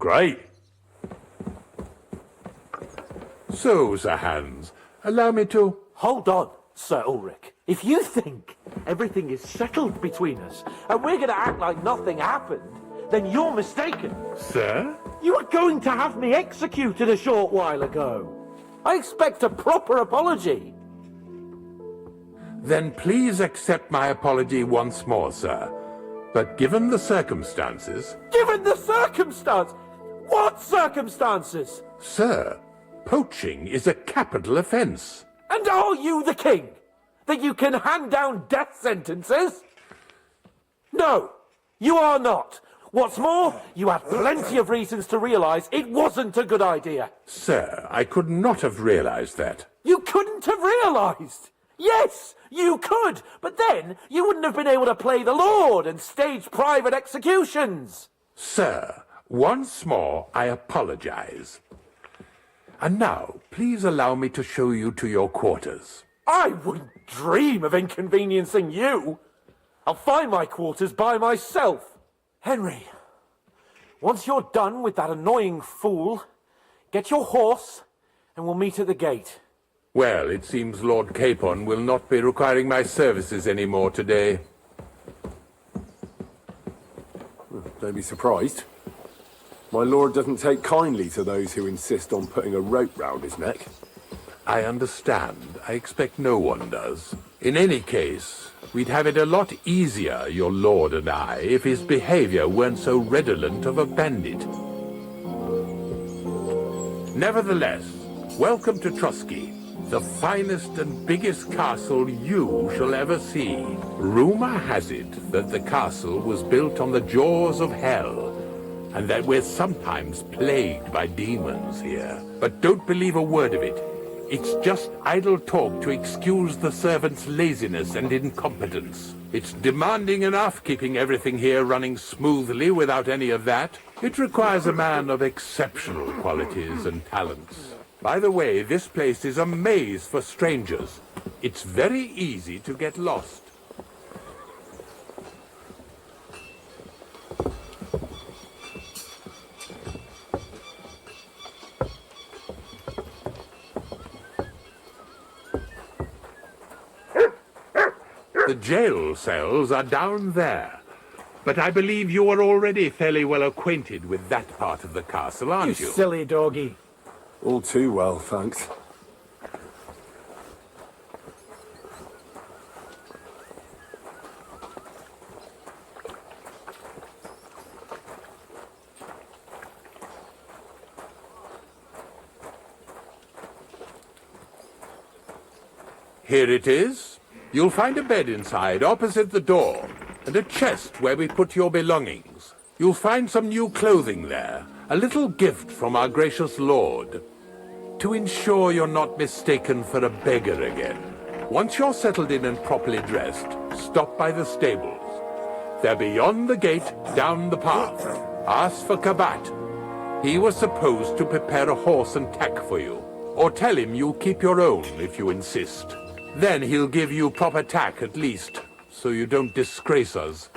Great. So, Sir Hans, allow me to... Hold on, Sir Ulrich. If you think everything is settled between us and we're going to act like nothing happened, then you're mistaken. Sir? You were going to have me executed a short while ago. I expect a proper apology. Then please accept my apology once more, sir. But given the circumstances... Given the circumstance? What circumstances? Sir, poaching is a capital offence. And are you the king? That you can hand down death sentences? No, you are not. What's more, you had plenty of reasons to realise it wasn't a good idea. Sir, I could not have realised that. You couldn't have realised? Yes, you could, but then you wouldn't have been able to play the Lord and stage private executions. Sir, once more I apologise. And now, please allow me to show you to your quarters. I wouldn't dream of inconveniencing you. I'll find my quarters by myself. Henry, once you're done with that annoying fool, get your horse and we'll meet at the gate. Well, it seems Lord Capon will not be requiring my services anymore today. Don't be surprised. My lord doesn't take kindly to those who insist on putting a rope round his neck. I understand. I expect no one does. In any case, we'd have it a lot easier, your lord and I, if his behavior weren't so redolent of a bandit. Nevertheless, welcome to Trusky, the finest and biggest castle you shall ever see. Rumor has it that the castle was built on the jaws of hell, and that we're sometimes plagued by demons here. But don't believe a word of it. It's just idle talk to excuse the servants' laziness and incompetence. It's demanding enough keeping everything here running smoothly without any of that. It requires a man of exceptional qualities and talents. By the way, this place is a maze for strangers. It's very easy to get lost. The jail cells are down there. But I believe you are already fairly well acquainted with that part of the castle, aren't you? You silly doggy. All too well, thanks. Here it is. You'll find a bed inside, opposite the door, and a chest where we put your belongings. You'll find some new clothing there, a little gift from our gracious lord, to ensure you're not mistaken for a beggar again. Once you're settled in and properly dressed, stop by the stables. They're beyond the gate, down the path. Ask for Kabat. He was supposed to prepare a horse and tack for you, or tell him you'll keep your own if you insist. Then he'll give you proper tack at least, so you don't disgrace us.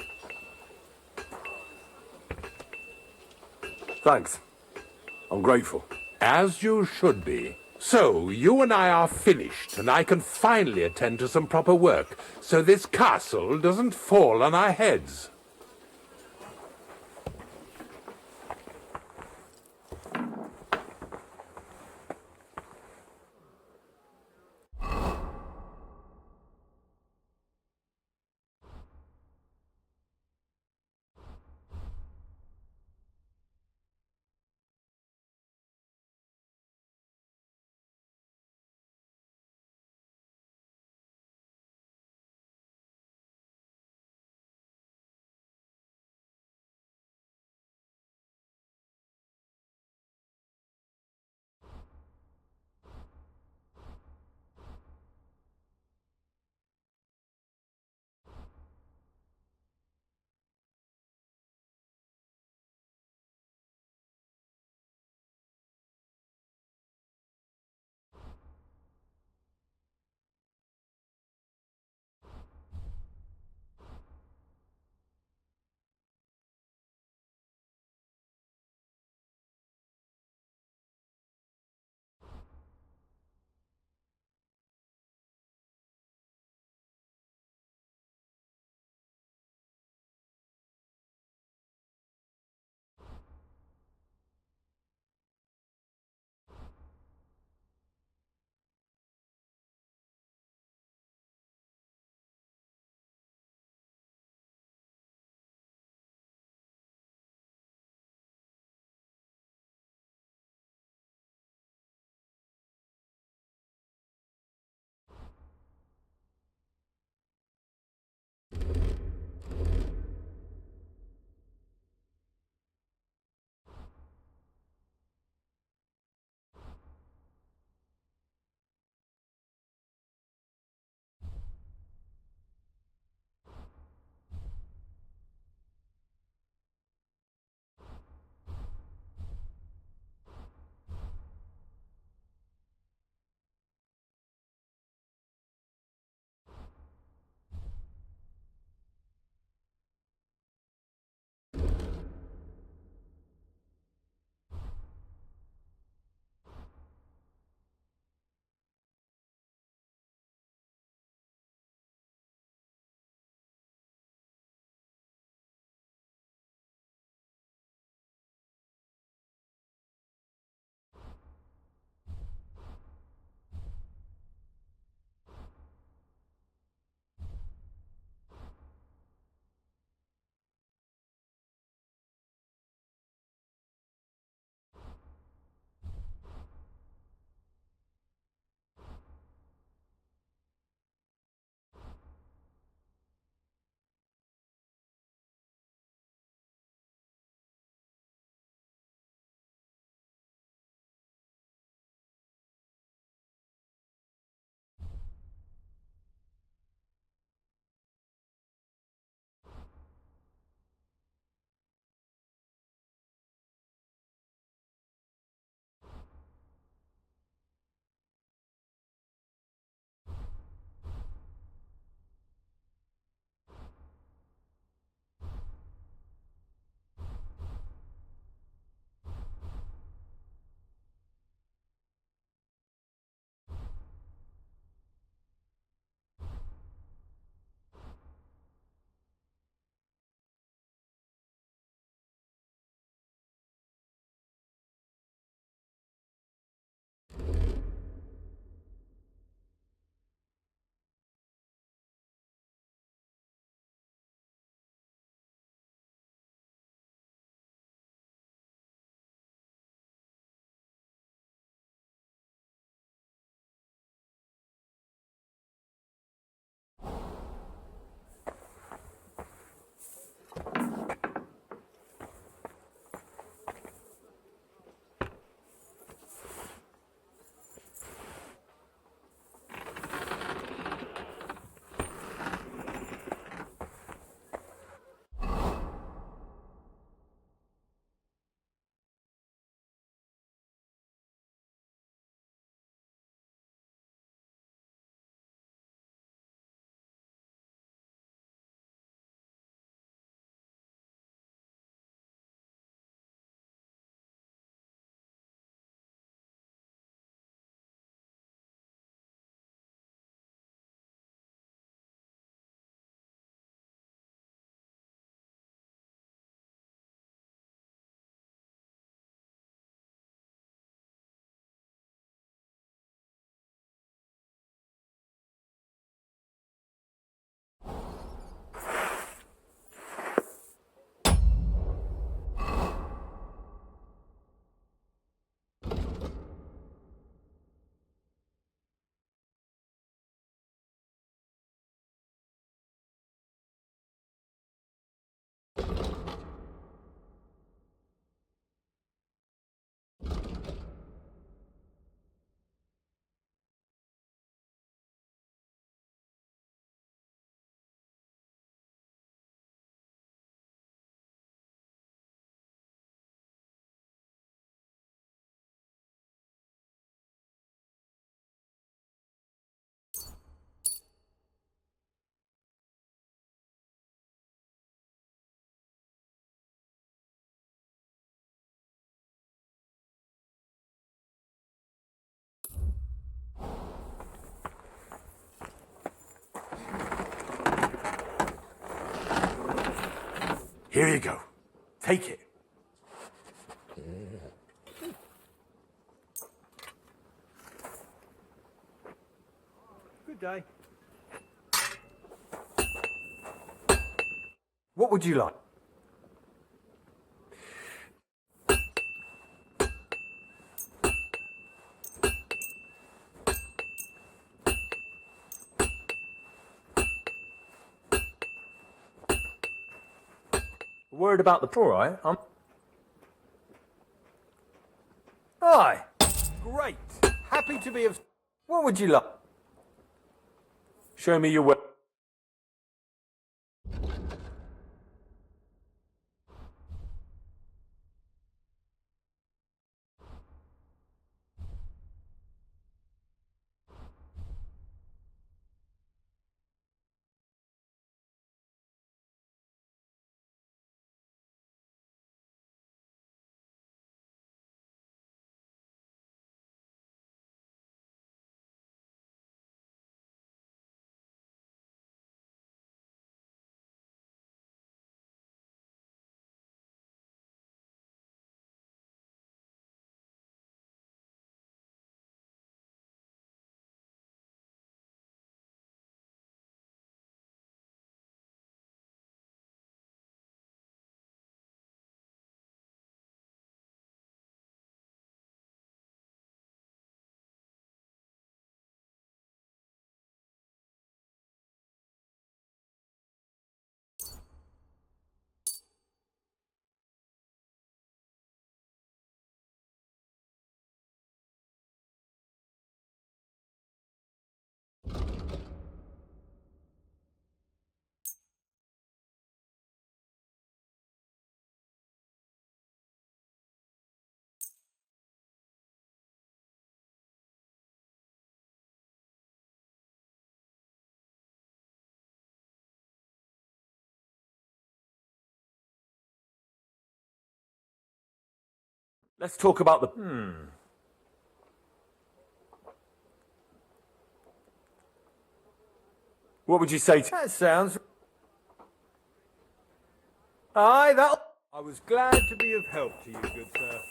Thanks. I'm grateful. As you should be. So, you and I are finished, and I can finally attend to some proper work, so this castle doesn't fall on our heads. Here you go. Take it. Good day. What would you like? Worried about the poor, right? Aye. Great. Happy to be of... What would you like? Show me your way. Let's talk about the... What would you say to... That sounds... Aye, that... I was glad to be of help to you, good sir.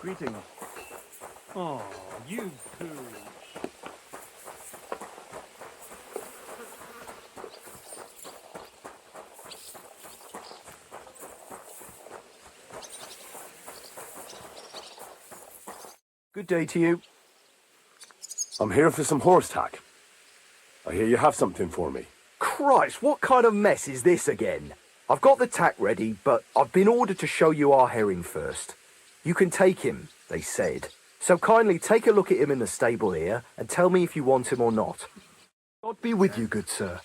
Greetings. Oh, you pooch. Good day to you. I'm here for some horse tack. I hear you have something for me. Christ, what kind of mess is this again? I've got the tack ready, but I've been ordered to show you our herring first. You can take him, they said. So kindly take a look at him in the stable here and tell me if you want him or not. God be with you, good sir.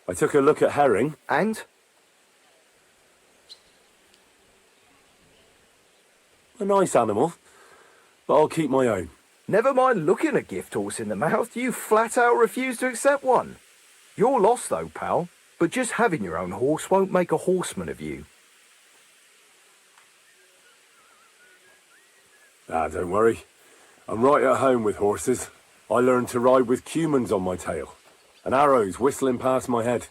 I took a look at Herring. And? A nice animal, but I'll keep my own. Never mind looking a gift horse in the mouth, you flat out refuse to accept one. You're lost though, pal, but just having your own horse won't make a horseman of you. Ah, don't worry. I'm right at home with horses. I learned to ride with cumans on my tail, and arrows whistling past my head.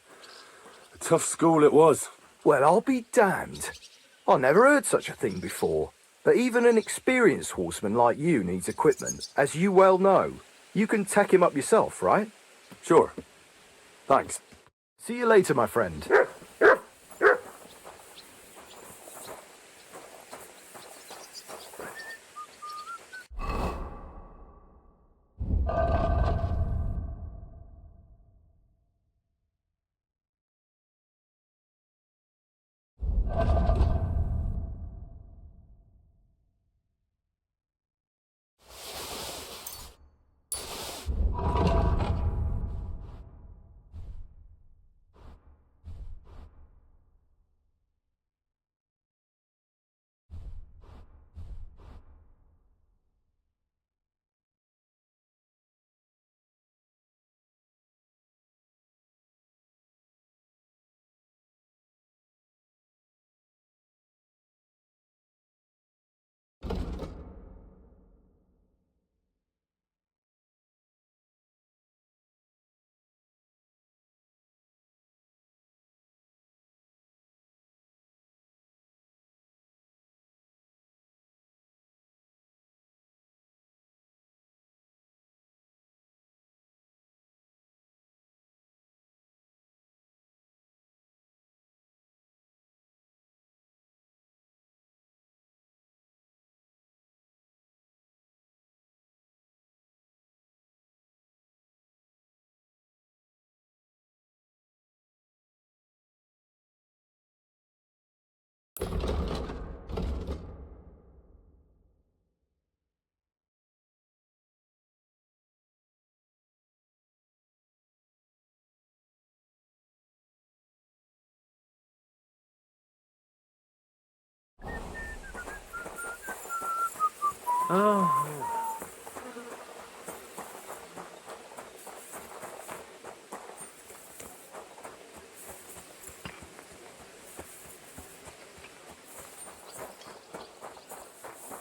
A tough school it was. Well, I'll be damned. I never heard such a thing before. But even an experienced horseman like you needs equipment, as you well know. You can tack him up yourself, right? Sure. Thanks. See you later, my friend.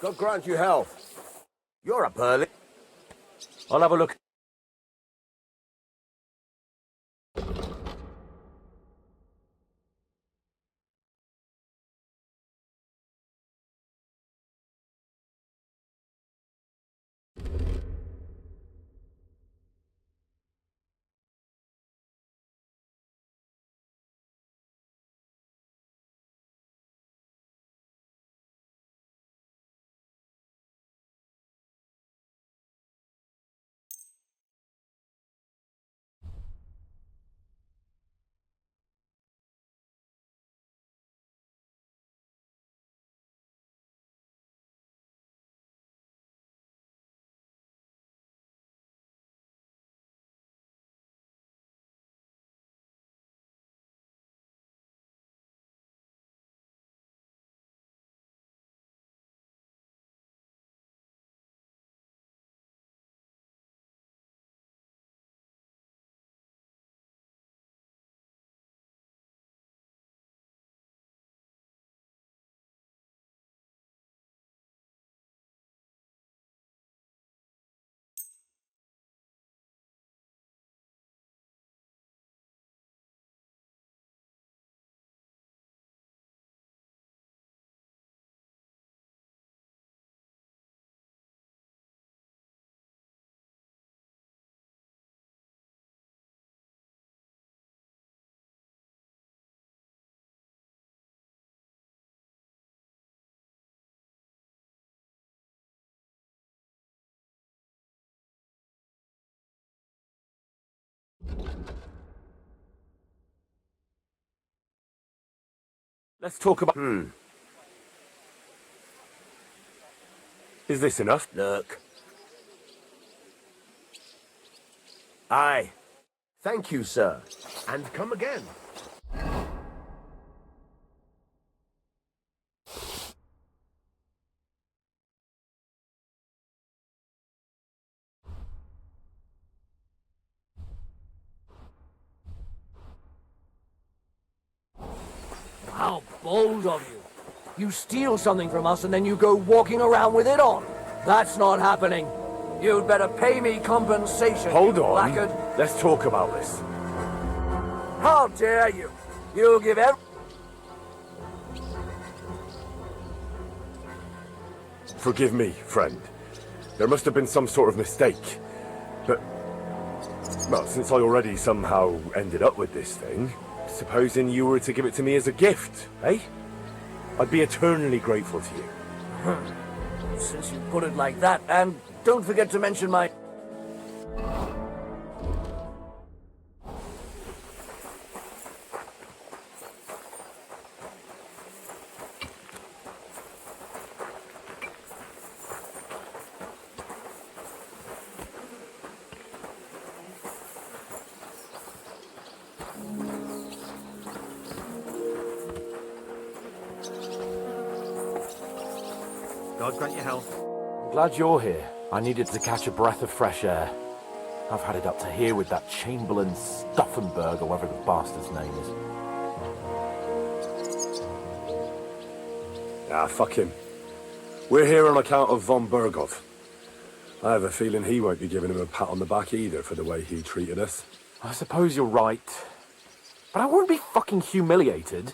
God grant you health. You're up early. I'll have a look. Let's talk about... Is this enough? Look. Aye. Thank you, sir. And come again. How bold of you. You steal something from us and then you go walking around with it on. That's not happening. You'd better pay me compensation. Hold you on. blackguard. Let's talk about this. How dare you? You'll give every... Forgive me, friend. There must have been some sort of mistake. But... well, since I already somehow ended up with this thing, supposing you were to give it to me as a gift, eh? I'd be eternally grateful to you. Since you put it like that, and don't forget to mention my... God grant you health. Glad you're here. I needed to catch a breath of fresh air. I've had it up to here with that Chamberlain Stauffenberg or whatever the bastard's name is. Ah, fuck him. We're here on account of von Bergov. I have a feeling he won't be giving him a pat on the back either for the way he treated us. I suppose you're right. But I won't be fucking humiliated.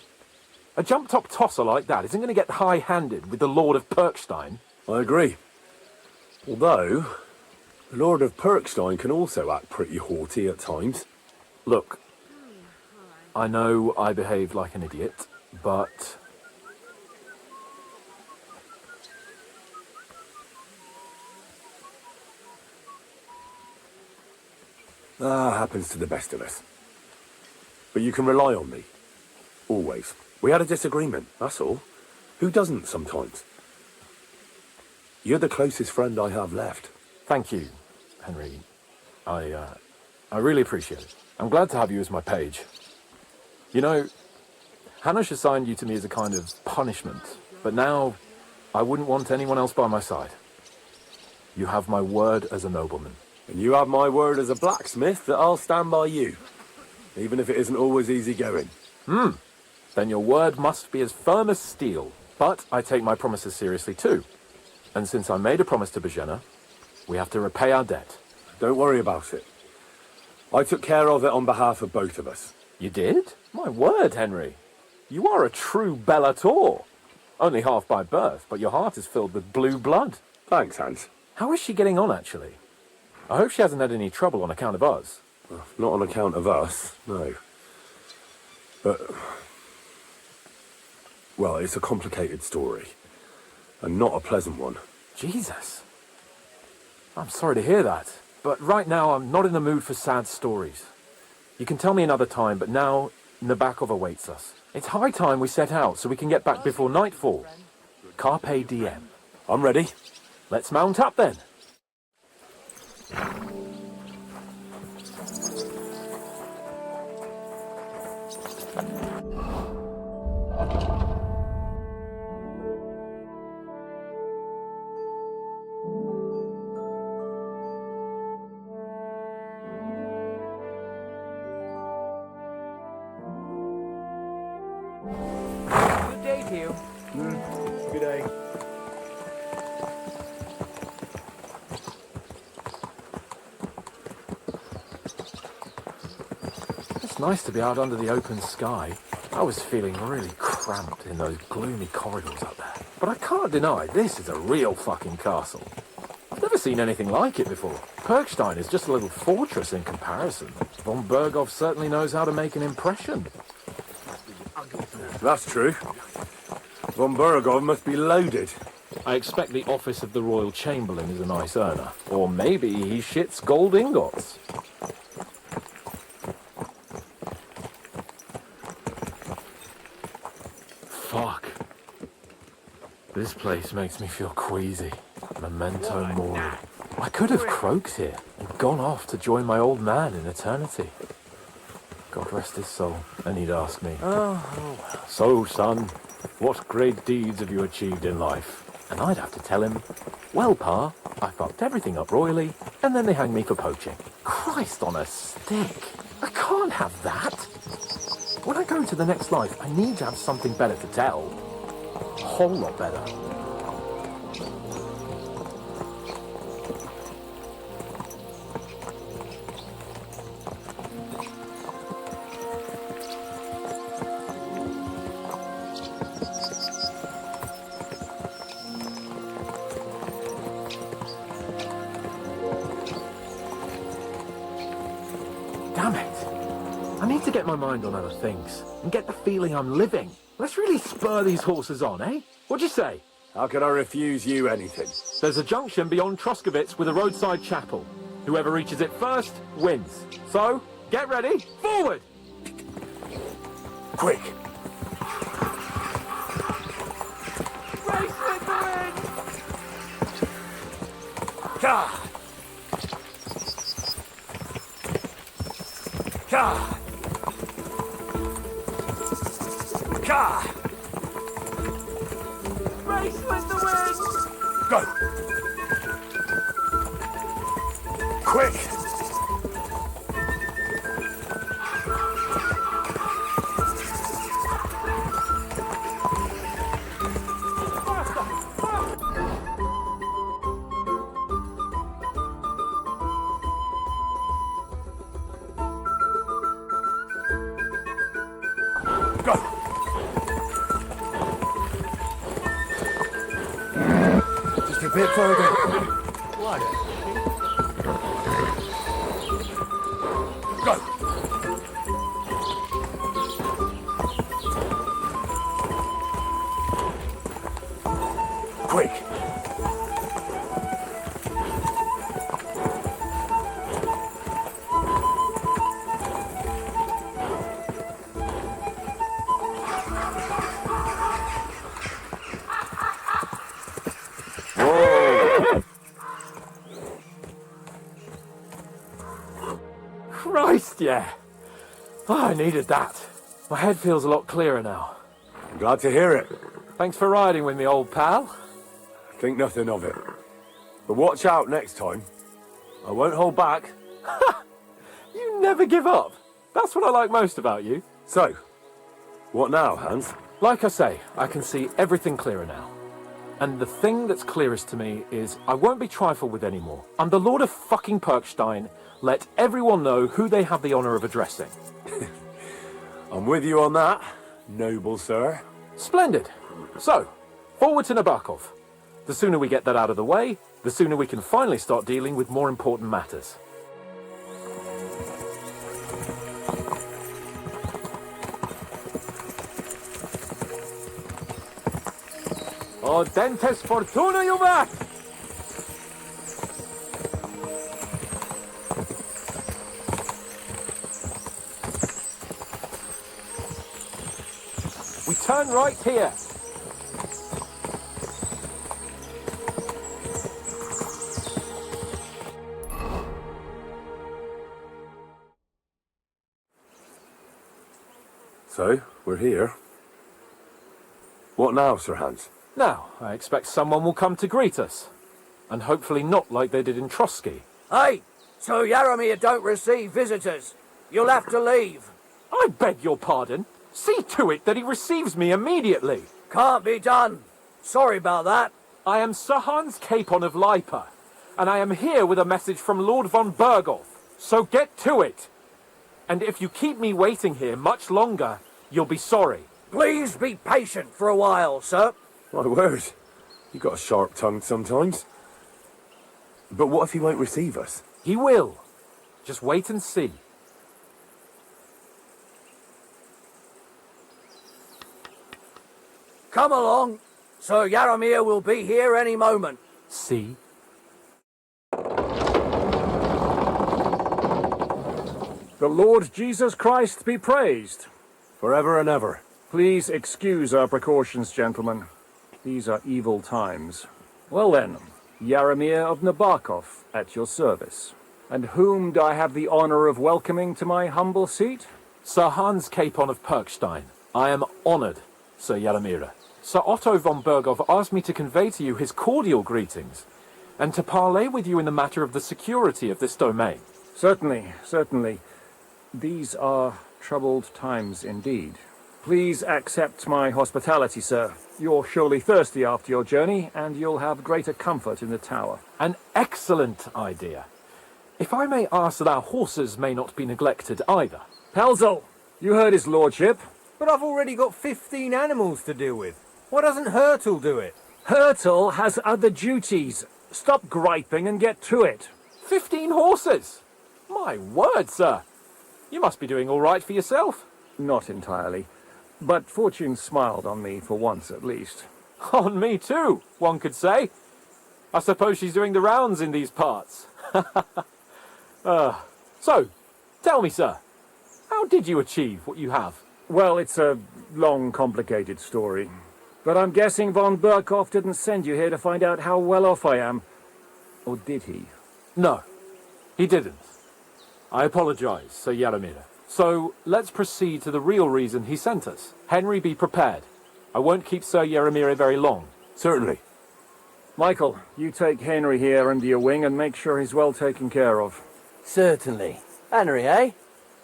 A jump-top tosser like that isn't going to get high-handed with the Lord of Perkstein. I agree. Although, the Lord of Perkstein can also act pretty haughty at times. Look, I know I behaved like an idiot, but... happens to the best of us. But you can rely on me. Always. We had a disagreement, that's all. Who doesn't sometimes? You're the closest friend I have left. Thank you, Henry. I really appreciate it. I'm glad to have you as my page. You know, Hanish assigned you to me as a kind of punishment, but now I wouldn't want anyone else by my side. You have my word as a nobleman. And you have my word as a blacksmith that I'll stand by you, even if it isn't always easy going. Then your word must be as firm as steel. But I take my promises seriously too. And since I made a promise to Bajena, we have to repay our debt. Don't worry about it. I took care of it on behalf of both of us. You did? My word, Henry. You are a true bellator. Only half by birth, but your heart is filled with blue blood. Thanks, Hans. How is she getting on, actually? I hope she hasn't had any trouble on account of us. Well, not on account of us, no. But... well, it's a complicated story. And not a pleasant one. Jesus. I'm sorry to hear that. But right now, I'm not in the mood for sad stories. You can tell me another time, but now Nebakov awaits us. It's high time we set out so we can get back before nightfall. Carpe diem. I'm ready. Let's mount up then. Good day to you. Good day. It's nice to be out under the open sky. I was feeling really cramped in those gloomy corridors up there. But I can't deny, this is a real fucking castle. I've never seen anything like it before. Perkstein is just a little fortress in comparison. Von Bergov certainly knows how to make an impression. That's true. Von Bergov must be loaded. I expect the office of the Royal Chamberlain is a nice earner. Or maybe he shits gold ingots. This place makes me feel queasy. Memento mori. I could have croaked here and gone off to join my old man in eternity. God rest his soul. And he'd ask me, so, son, what great deeds have you achieved in life? And I'd have to tell him, well, Pa, I fucked everything up royally, and then they hang me for poaching. Christ on a stick. I can't have that. When I go to the next life, I need to have something better to tell. A whole lot better. Damn it. I need to get my mind on other things and get the feeling I'm living. Let's really spur these horses on, eh? What'd you say? How can I refuse you anything? There's a junction beyond Troskovitz with a roadside chapel. Whoever reaches it first wins. So, get ready, forward! Quick! Race with the wind! Ka! Ka! Ka! Race with the wind! Go! Quick! Go! Just a bit further. What? Go! Quick! Christ, yeah. Oh, I needed that. My head feels a lot clearer now. I'm glad to hear it. Thanks for riding with me, old pal. Think nothing of it. But watch out next time. I won't hold back. You never give up. That's what I like most about you. So, what now, Hans? Like I say, I can see everything clearer now. And the thing that's clearest to me is I won't be trifled with anymore. I'm the Lord of fucking Perkstein. Let everyone know who they have the honour of addressing. I'm with you on that, noble sir. Splendid. So, forward to Nebakov. The sooner we get that out of the way, the sooner we can finally start dealing with more important matters. O dentes fortuna juvat! We turn right here. So, we're here. What now, Sir Hans? Now, I expect someone will come to greet us. And hopefully not like they did in Trotsky. Hey, so Yaromir don't receive visitors. You'll have to leave. I beg your pardon. See to it that he receives me immediately. Can't be done. Sorry about that. I am Sir Hans Capon of Lipa, and I am here with a message from Lord von Berghoff. So get to it. And if you keep me waiting here much longer, you'll be sorry. Please be patient for a while, sir. My word, you got a sharp tongue sometimes. But what if he won't receive us? He will. Just wait and see. Come along. Sir Yaromir will be here any moment. See? The Lord Jesus Christ be praised. Forever and ever. Please excuse our precautions, gentlemen. These are evil times. Well then, Yaramir of Nebakov, at your service. And whom do I have the honor of welcoming to my humble seat? Sir Hans Capon of Perkstein. I am honored, Sir Yaramira. Sir Otto von Berghoff asked me to convey to you his cordial greetings, and to parley with you in the matter of the security of this domain. Certainly, certainly. These are troubled times indeed. Please accept my hospitality, sir. You're surely thirsty after your journey, and you'll have greater comfort in the tower. An excellent idea. If I may ask that our horses may not be neglected either. Pelzel, you heard his lordship. But I've already got 15 animals to deal with. Why doesn't Hurtle do it? Hurtle has other duties. Stop griping and get to it. 15 horses! My word, sir. You must be doing all right for yourself. Not entirely. But fortune smiled on me for once at least. On me too, one could say. I suppose she's doing the rounds in these parts. So, tell me, sir, how did you achieve what you have? Well, it's a long, complicated story. But I'm guessing von Berghoff didn't send you here to find out how well off I am. Or did he? No, he didn't. I apologize, Sir Yaramir. So, let's proceed to the real reason he sent us. Henry, be prepared. I won't keep Sir Yaramir very long. Certainly. Michael, you take Henry here under your wing and make sure he's well taken care of. Certainly. Henry, eh?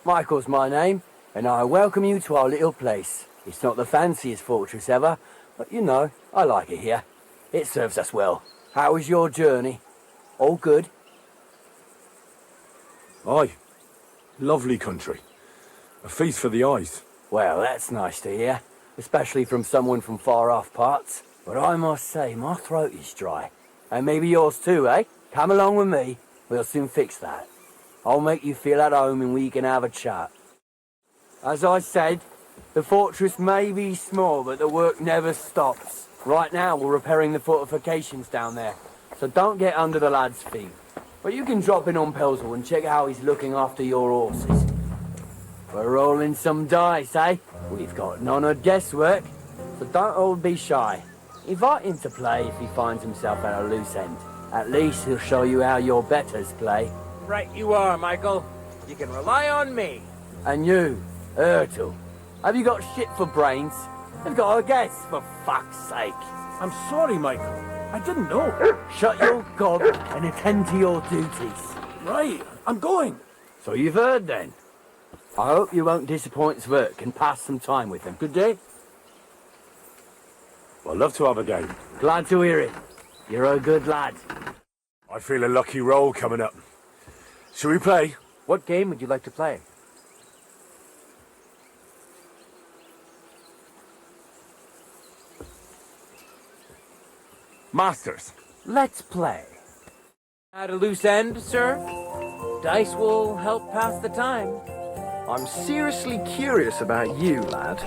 Michael's my name, and I welcome you to our little place. It's not the fanciest fortress ever, but you know, I like it here. It serves us well. How was your journey? All good? Aye. Lovely country. A feast for the eyes. Well, that's nice to hear, especially from someone from far-off parts. But I must say, my throat is dry. And maybe yours too, eh? Come along with me. We'll soon fix that. I'll make you feel at home and we can have a chat. As I said, the fortress may be small, but the work never stops. Right now, we're repairing the fortifications down there, so don't get under the lad's feet. But you can drop in on Pelzel and check how he's looking after your horses. We're rolling some dice, eh? We've got none of guesswork, so don't all be shy. Invite him to play if he finds himself at a loose end. At least he'll show you how your betters play. Right you are, Michael. You can rely on me. And you, Ertl, have you got shit for brains? You've got a guess, for fuck's sake. I'm sorry, Michael. I didn't know. Shut your gob and attend to your duties. Right, I'm going. So you've heard then. I hope you won't disappoint Svert and pass some time with him. Good day? I'd love to have a game. Glad to hear it. You're a good lad. I feel a lucky roll coming up. Shall we play? What game would you like to play? Masters. Let's play. At a loose end, sir? Dice will help pass the time. I'm seriously curious about you, lad.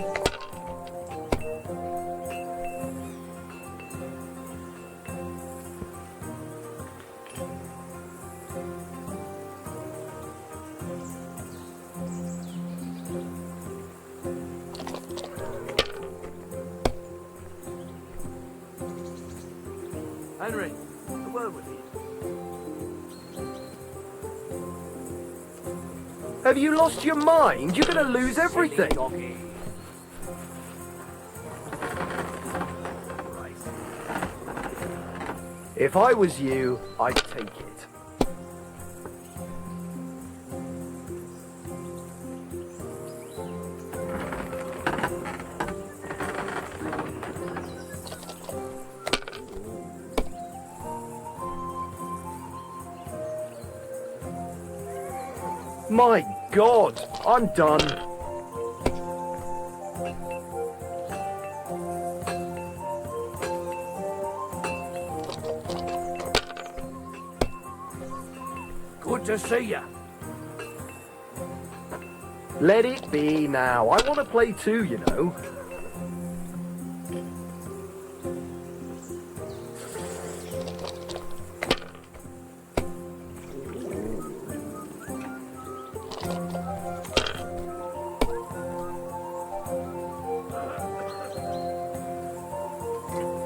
Henry, a word with you. Have you lost your mind? You're going to lose everything. If I was you, I'd take it. My God, I'm done. Good to see you. Let it be now. I want to play too, you know.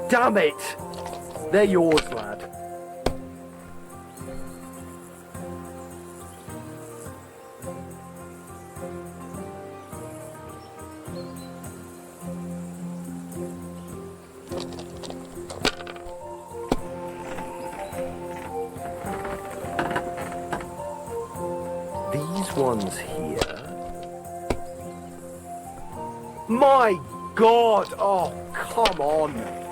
Damn it! They're yours, lad. These ones here. My God! Oh, come on!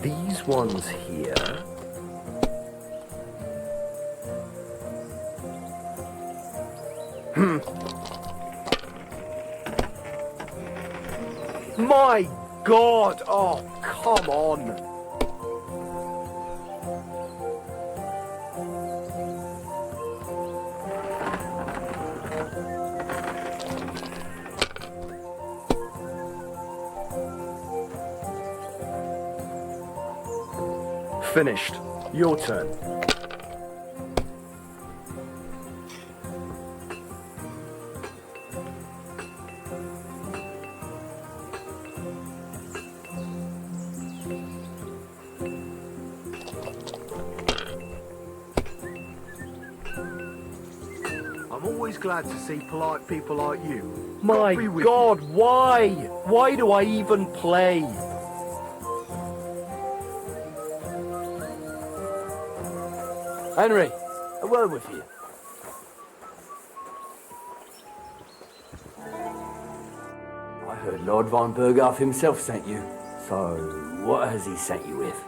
These ones here. My God! Oh, come on! Finished. Your turn. I'm always glad to see polite people like you. My God, why? Why do I even play? Henry, a word with you. I heard Lord von Berghoff himself sent you. So, what has he sent you with?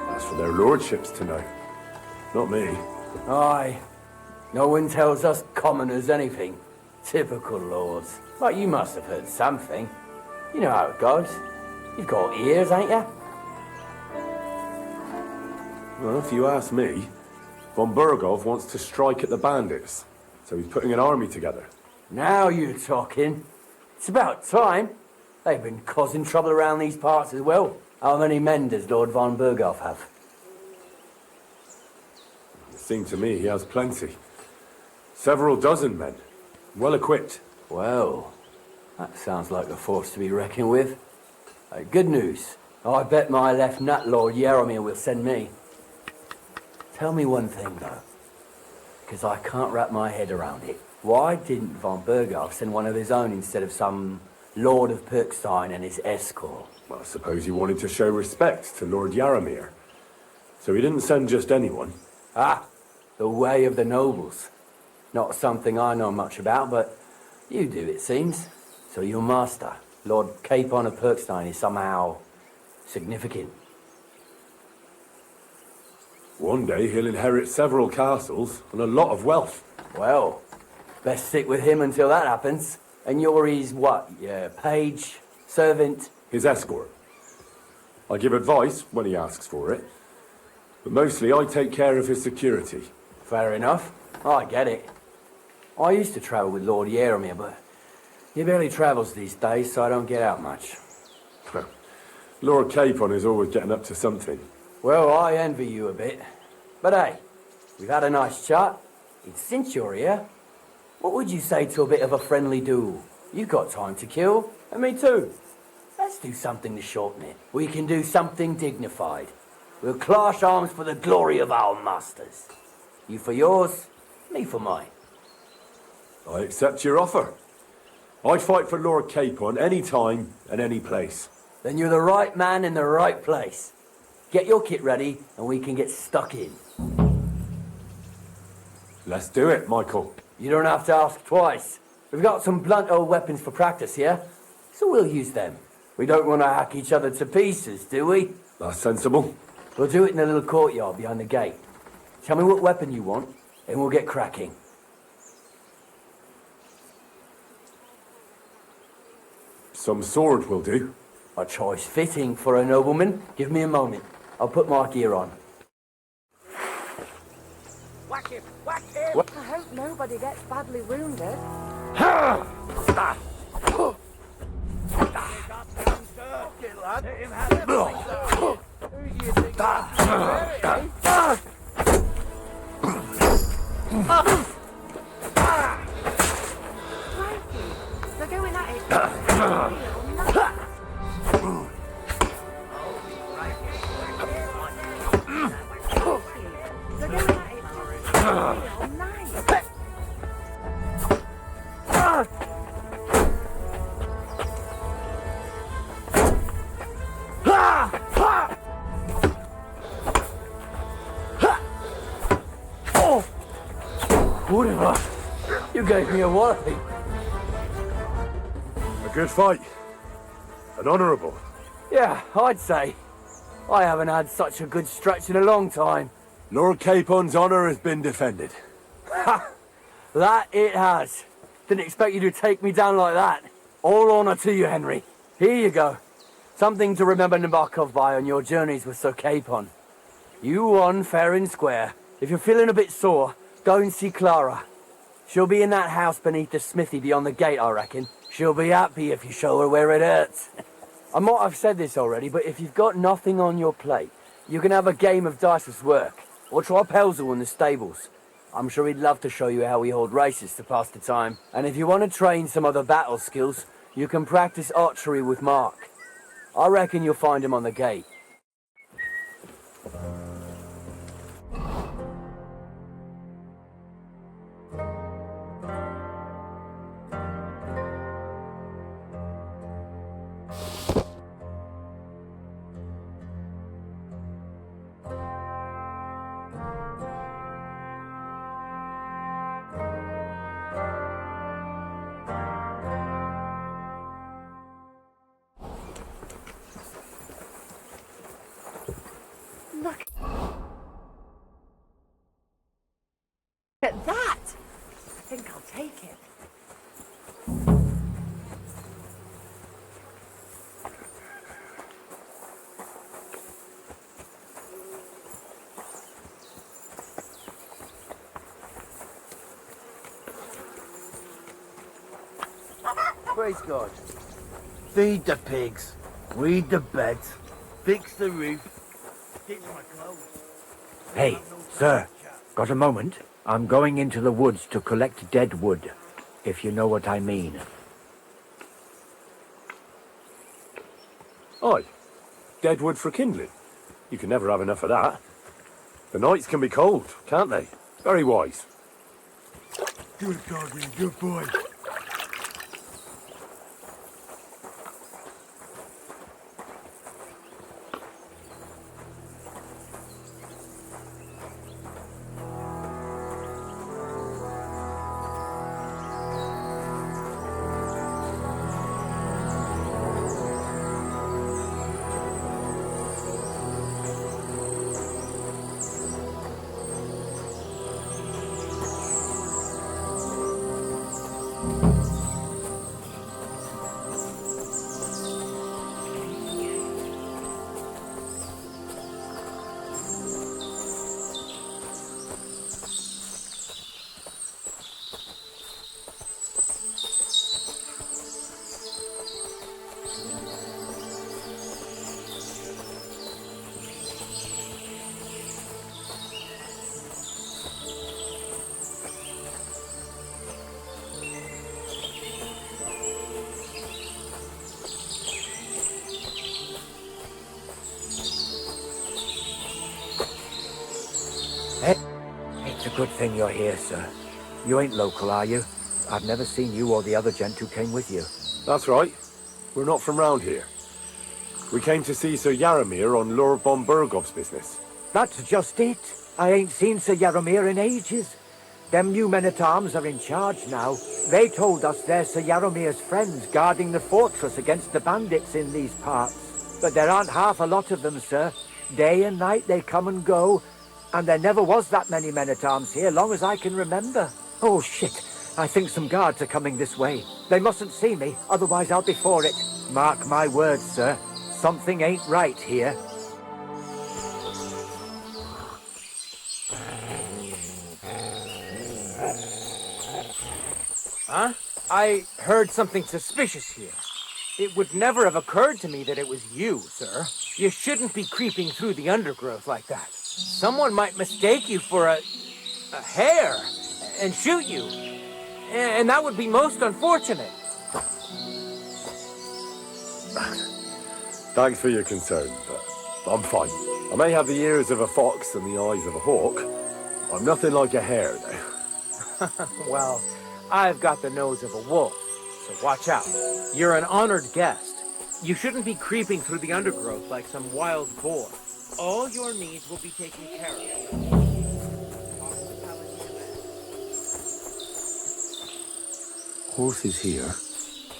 That's for their lordships to know. Not me. Aye. No one tells us commoners anything. Typical lords. But you must have heard something. You know how it goes. You've got ears, ain't you? Well, if you ask me, von Berghoff wants to strike at the bandits, so he's putting an army together. Now you're talking. It's about time. They've been causing trouble around these parts as well. How many men does Lord von Berghoff have? It seemed to me he has plenty. Several dozen men, well equipped. Well, that sounds like a force to be reckoned with. Good news. I bet my left nut Lord Yaromir will send me. Tell me one thing, though, because I can't wrap my head around it. Why didn't von Berghoff send one of his own instead of some Lord of Perkstein and his escort? Well, I suppose he wanted to show respect to Lord Yaromir. So he didn't send just anyone. Ah, the way of the nobles. Not something I know much about, but you do, it seems. So your master, Lord Capon of Perkstein, is somehow significant. One day he'll inherit several castles and a lot of wealth. Well, best stick with him until that happens. And you're his what? Yeah, page, servant? His escort. I give advice when he asks for it, but mostly I take care of his security. Fair enough. I get it. I used to travel with Lord Yaromir, but he barely travels these days, so I don't get out much. Lord Capon is always getting up to something. Well, I envy you a bit. But hey, we've had a nice chat. And since you're here, what would you say to a bit of a friendly duel? You've got time to kill, and me too. Let's do something to shorten it. We can do something dignified. We'll clash arms for the glory of our masters. You for yours, me for mine. I accept your offer. I'd fight for Lord Capon any time and any place. Then you're the right man in the right place. Get your kit ready, and we can get stuck in. Let's do it, Michael. You don't have to ask twice. We've got some blunt old weapons for practice here, so we'll use them. We don't want to hack each other to pieces, do we? That's sensible. We'll do it in the little courtyard behind the gate. Tell me what weapon you want, and we'll get cracking. Some sword will do. A choice fitting for a nobleman. Give me a moment. I'll put my gear on. Whack him! Whack him! I hope nobody gets badly wounded. They're going at it. They're going at it. Nice. Whatever. You gave me a walloping. A good fight. An honourable. Yeah, I'd say. I haven't had such a good stretch in a long time. Lord Capon's honour has been defended. Ha! That it has. Didn't expect you to take me down like that. All honour to you, Henry. Here you go. Something to remember Nebakov by on your journeys with Sir Capon. You won fair and square. If you're feeling a bit sore, go and see Clara. She'll be in that house beneath the smithy beyond the gate, I reckon. She'll be happy if you show her where it hurts. I might have said this already, but if you've got nothing on your plate, you can have a game of dice's work. Or try Pelzel in the stables. I'm sure he'd love to show you how we hold races to pass the time. And if you want to train some other battle skills, you can practice archery with Mark. I reckon you'll find him on the gate. Look at that! I think I'll take it. Praise God. Feed the pigs, weed the beds, fix the roof, fix my clothes. Hey, sir, got a moment? I'm going into the woods to collect dead wood, if you know what I mean. Aye. Dead wood for kindling. You can never have enough of that. The nights can be cold, can't they? Very wise. Good doggy, good boy. It's a good thing you're here, sir. You ain't local, are you? I've never seen you or the other gent who came with you. That's right. We're not from round here. We came to see Sir Yaramir on Lord von Bergov's business. That's just it. I ain't seen Sir Yaramir in ages. Them new men-at-arms are in charge now. They told us they're Sir Yaromir's friends guarding the fortress against the bandits in these parts. But there aren't half a lot of them, sir. Day and night they come and go, and there never was that many men-at-arms here, long as I can remember. Oh, shit. I think some guards are coming this way. They mustn't see me, otherwise I'll be for it. Mark my words, sir. Something ain't right here. Huh? I heard something suspicious here. It would never have occurred to me that it was you, sir. You shouldn't be creeping through the undergrowth like that. Someone might mistake you for a hare and shoot you. And that would be most unfortunate. Thanks for your concern, but I'm fine. I may have the ears of a fox and the eyes of a hawk. I'm nothing like a hare, though. Well, I've got the nose of a wolf, so watch out. You're an honored guest. You shouldn't be creeping through the undergrowth like some wild boar. All your needs will be taken care of. Horses here,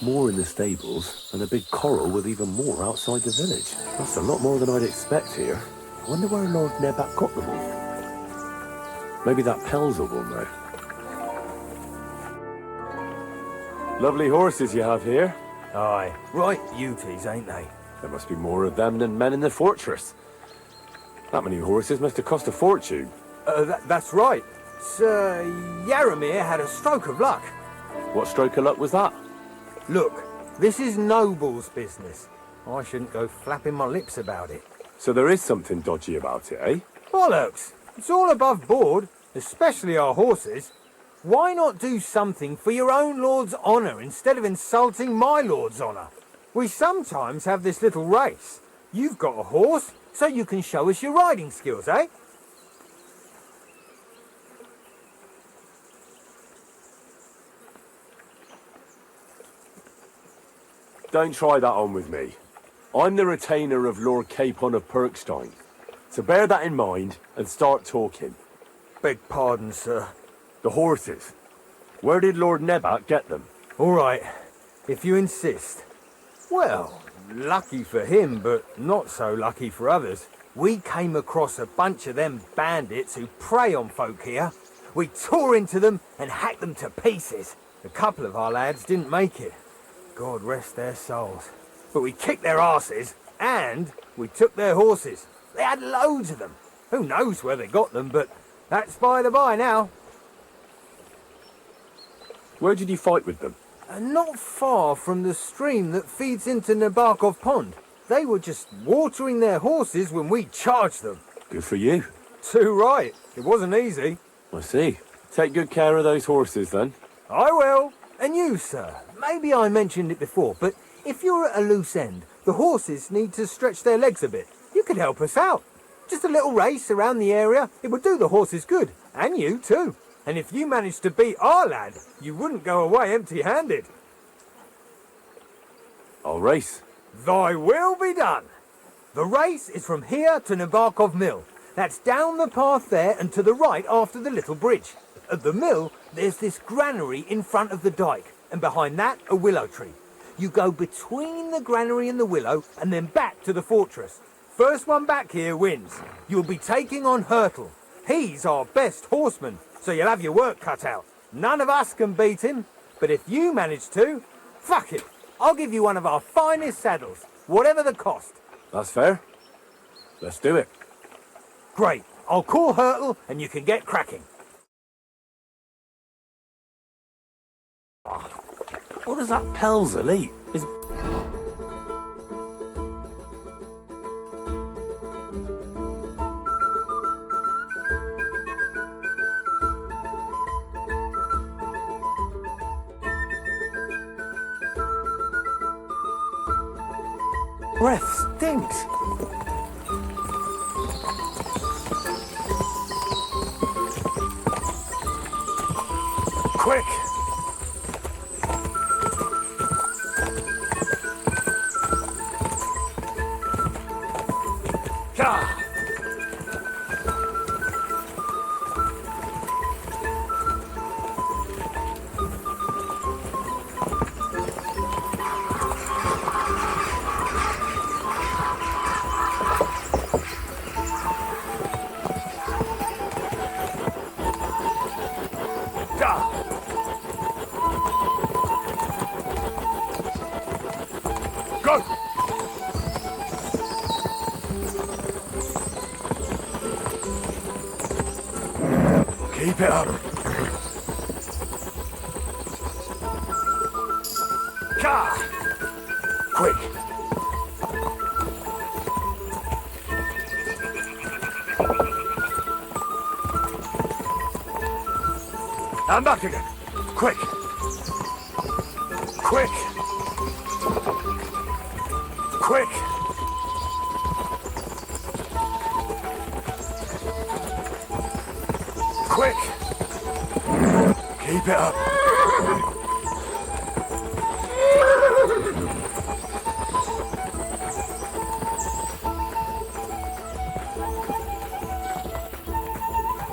more in the stables, and a big corral with even more outside the village. That's a lot more than I'd expect here. I wonder where Lord Nebak got them all. Maybe that Pelzer will know. Lovely horses you have here. Aye, right beauties, ain't they? There must be more of them than men in the fortress. That many horses must have cost a fortune. That's right. Sir Yaromir had a stroke of luck. What stroke of luck was that? Look, this is Noble's business. I shouldn't go flapping my lips about it. So there is something dodgy about it, eh? Bollocks! It's all above board, especially our horses. Why not do something for your own lord's honour instead of insulting my lord's honour? We sometimes have this little race. You've got a horse, so you can show us your riding skills, eh? Don't try that on with me. I'm the retainer of Lord Capon of Perkstein. So bear that in mind and start talking. Beg pardon, sir. The horses. Where did Lord Nebak get them? All right, if you insist. Well, lucky for him, but not so lucky for others. We came across a bunch of them bandits who prey on folk here. We tore into them and hacked them to pieces. A couple of our lads didn't make it. God rest their souls. But we kicked their asses, and we took their horses. They had loads of them. Who knows where they got them, but that's by the by now. Where did you fight with them? Not far from the stream that feeds into Nebakov Pond. They were just watering their horses when we charged them. Good for you. Too right. It wasn't easy. I see. Take good care of those horses, then. I will. And you, sir. Maybe I mentioned it before, but if you're at a loose end, the horses need to stretch their legs a bit. You could help us out. Just a little race around the area. It would do the horses good. And you, too. And if you managed to beat our lad, you wouldn't go away empty-handed. I'll race. Thy will be done. The race is from here to Nebakov Mill. That's down the path there and to the right after the little bridge. At the mill, there's this granary in front of the dike, and behind that, a willow tree. You go between the granary and the willow, and then back to the fortress. First one back here wins. You'll be taking on Hurtle. He's our best horseman, so you'll have your work cut out. None of us can beat him, but if you manage to, fuck it. I'll give you one of our finest saddles, whatever the cost. That's fair. Let's do it. Great. I'll call Hurtle, and you can get cracking. What does that Pelzer eat? Breath stinks. Quick! Keep it up. Car! Quick! I'm back again. Quick! Quick! Quick! Quick! Keep it up.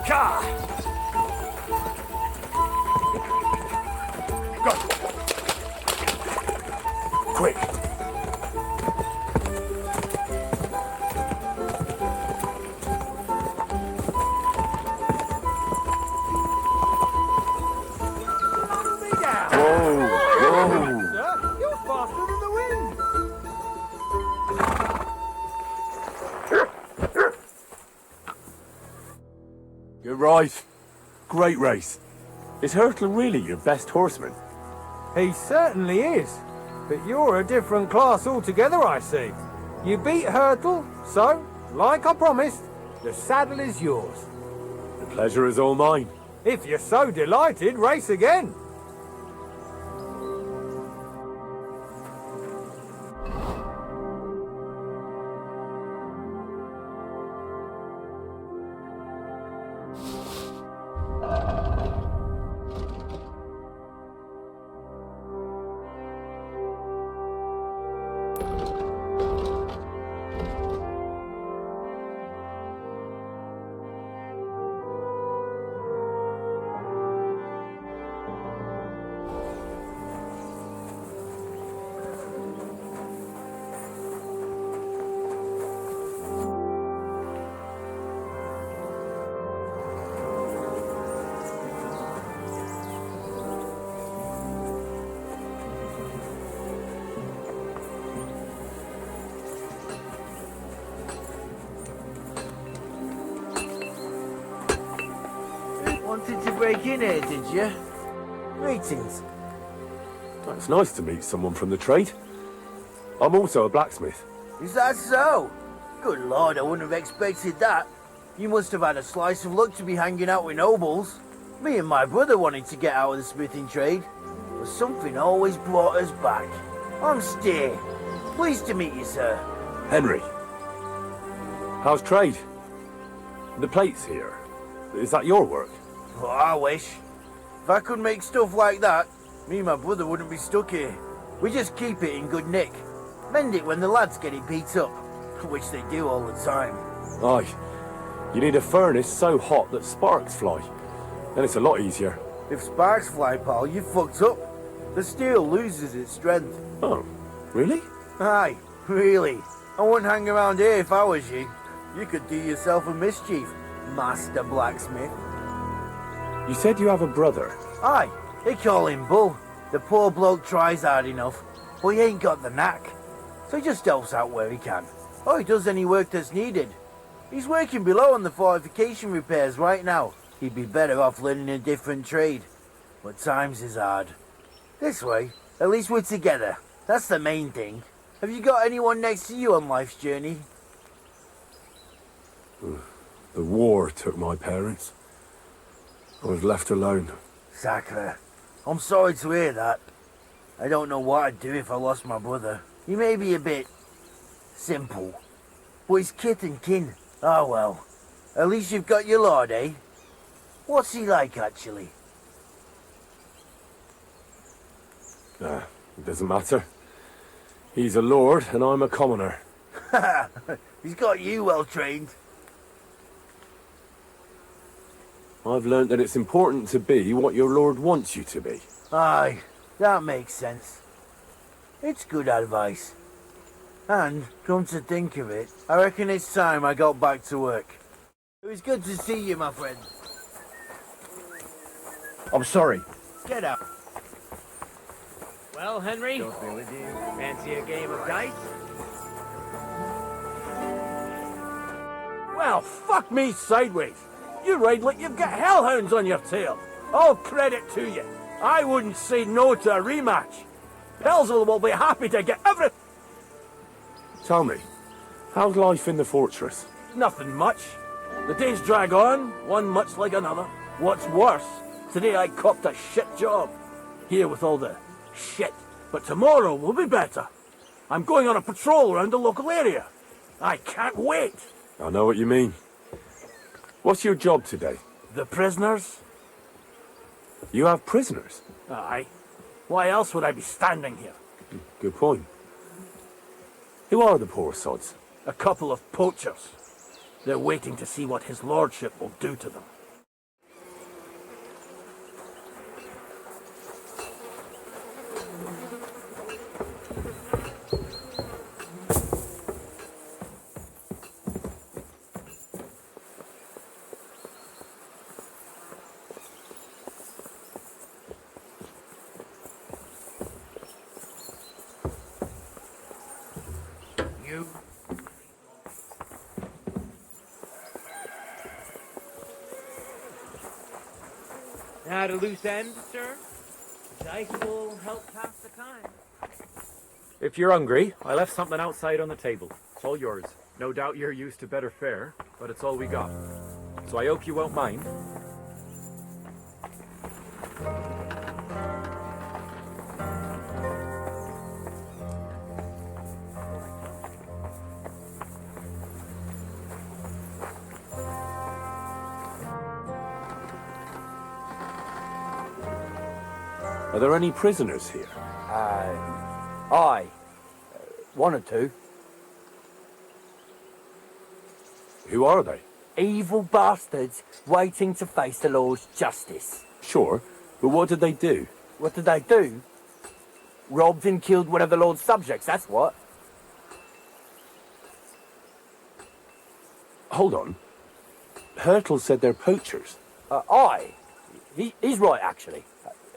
Car! Go! Quick! You're faster than the wind. You're right. Great race. Is Hurtle really your best horseman? He certainly is. But you're a different class altogether, I see. You beat Hurtle, so, like I promised, the saddle is yours. The pleasure is all mine. If you're so delighted, race again. Wanted to break in here, did you? Greetings. It's nice to meet someone from the trade. I'm also a blacksmith. Is that so? Good lord, I wouldn't have expected that. You must have had a slice of luck to be hanging out with nobles. Me and my brother wanted to get out of the smithing trade, but something always brought us back. I'm Steer. Pleased to meet you, sir. Henry. How's trade? The plates here. Is that your work? Well, I wish. If I could make stuff like that, me and my brother wouldn't be stuck here. We just keep it in good nick. Mend it when the lads get it beat up, which they do all the time. Aye. You need a furnace so hot that sparks fly. Then it's a lot easier. If sparks fly, pal, you're fucked up. The steel loses its strength. Oh, really? Aye, really. I wouldn't hang around here if I was you. You could do yourself a mischief, Master Blacksmith. You said you have a brother. Aye, they call him Bull. The poor bloke tries hard enough, but he ain't got the knack. So he just helps out where he can. Or he does any work that's needed. He's working below on the fortification repairs right now. He'd be better off learning a different trade. But times is hard. This way, at least we're together. That's the main thing. Have you got anyone next to you on life's journey? The war took my parents. I was left alone. Sacre. I'm sorry to hear that. I don't know what I'd do if I lost my brother. He may be a bit simple, but he's kith and kin. Ah well. At least you've got your lord, eh? What's he like, actually? It doesn't matter. He's a lord and I'm a commoner. He's got you well trained. I've learnt that it's important to be what your lord wants you to be. Aye, that makes sense. It's good advice. And, come to think of it, I reckon it's time I got back to work. It was good to see you, my friend. I'm sorry. Get out. Well, Henry, fancy a game of dice? Well, fuck me sideways. You ride like you've got hellhounds on your tail. All credit to you. I wouldn't say no to a rematch. Pelzel will be happy to get everything. Tell me, how's life in the fortress? Nothing much. The days drag on, one much like another. What's worse, today I copped a shit job. Here with all the shit. But tomorrow will be better. I'm going on a patrol around the local area. I can't wait. I know what you mean. What's your job today? The prisoners? You have prisoners? Aye. Why else would I be standing here? Good point. Who are the poor sods? A couple of poachers. They're waiting to see what his lordship will do to them. At a loose end, sir? Dice will help pass the time. If you're hungry, I left something outside on the table. It's all yours. No doubt you're used to better fare, but it's all we got. So I hope you won't mind. Are there any prisoners here? Aye. One or two. Who are they? Evil bastards waiting to face the law's justice. Sure, but what did they do? What did they do? Robbed and killed one of the Lord's subjects, that's what. Hold on. Hurtle said they're poachers. Aye. He's right, actually.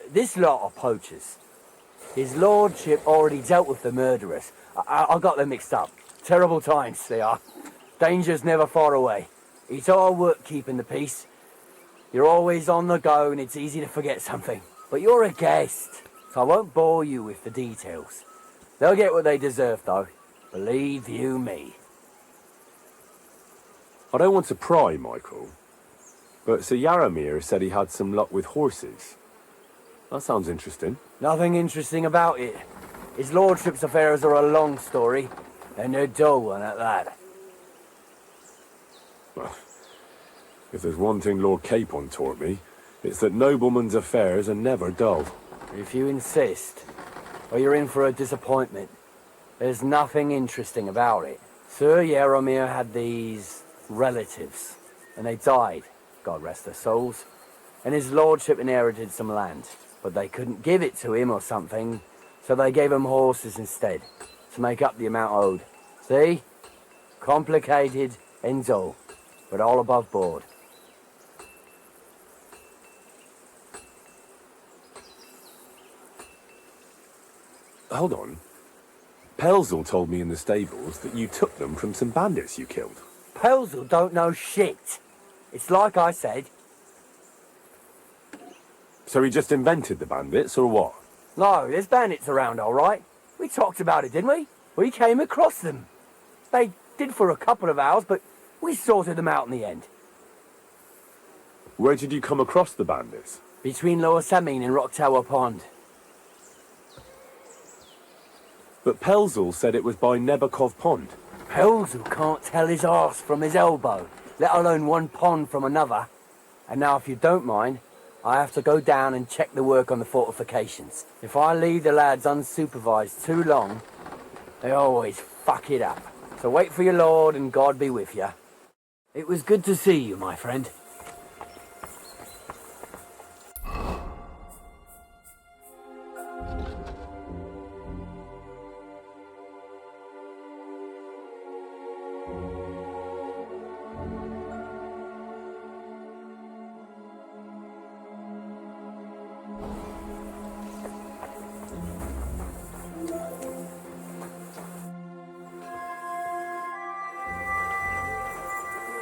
This lot are poachers. His lordship already dealt with the murderers. I got them mixed up. Terrible times, they are. Danger's never far away. It's hard work keeping the peace. You're always on the go and it's easy to forget something. But you're a guest, so I won't bore you with the details. They'll get what they deserve, though. Believe you me. I don't want to pry, Michael, but Sir Yaramir said he had some luck with horses. That sounds interesting. Nothing interesting about it. His lordship's affairs are a long story, and they're dull one at that. Well, if there's one thing Lord Capon taught me, it's that noblemen's affairs are never dull. If you insist, or you're in for a disappointment. There's nothing interesting about it. Sir Yaramir had these relatives, and they died, God rest their souls, and his lordship inherited some land. But they couldn't give it to him or something, so they gave him horses instead, to make up the amount owed. See? Complicated and dull, but all above board. Hold on. Pelzel told me in the stables that you took them from some bandits you killed. Pelzel don't know shit. It's like I said. So he just invented the bandits, or what? No, there's bandits around, all right. We talked about it, didn't we? We came across them. They did for a couple of hours, but we sorted them out in the end. Where did you come across the bandits? Between Lower Samin and Rock Tower Pond. But Pelzel said it was by Nebakov Pond. Pelzel can't tell his arse from his elbow, let alone one pond from another. And now, if you don't mind, I have to go down and check the work on the fortifications. If I leave the lads unsupervised too long, they always fuck it up. So wait for your lord and God be with you. It was good to see you, my friend.